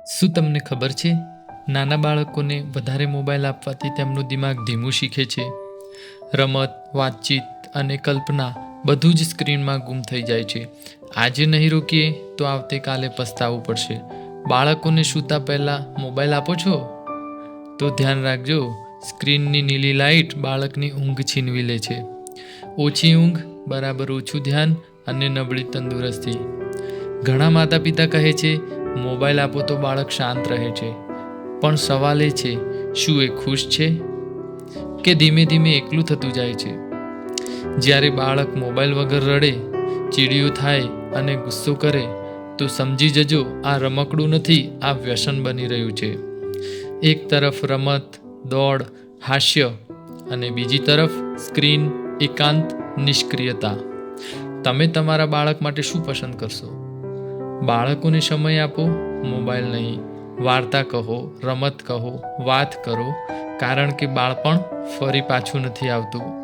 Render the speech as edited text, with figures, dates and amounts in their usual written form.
શું તમને ખબર છે, નાના બાળકોને વધારે મોબાઈલ આપવાથી તેમનું દિમાગ ધીમું શીખે છે. રમત, વાતચીત અને કલ્પના બધું જ સ્ક્રીનમાં ગુમ થઈ જાય છે. આજે નહીં રોકીએ તો આવતીકાલે પસ્તાવું પડશે. બાળકોને સૂતા પહેલાં મોબાઈલ આપો છો તો ધ્યાન રાખજો, સ્ક્રીનની નીલી લાઇટ બાળકની ઊંઘ છીનવી લે છે. ઓછી ઊંઘ બરાબર ઓછું ધ્યાન અને નબળી તંદુરસ્તી. ઘણા માતા પિતા કહે છે મોબાઈલ આપો તો બાળક શાંત રહે છે, પણ સવાલ એ છે, શું એ ખુશ છે કે ધીમે ધીમે એકલું થતું જાય છે? જ્યારે બાળક મોબાઈલ વગર રડે, ચીડિયું થાય અને ગુસ્સો કરે તો સમજી જજો, આ રમકડું નથી, આ વ્યસન બની રહ્યું છે. એક તરફ રમત, દોડ, હાસ્ય અને બીજી તરફ સ્ક્રીન, એકાંત, નિષ્ક્રિયતા. તમે તમારા બાળક માટે શું પસંદ કરશો? બાળકોને સમય આપો, મોબાઈલ નહીં. વાર્તા કહો, રમત કહો, વાત કરો, કારણ કે બાળપણ ફરી પાછું નથી આવતું.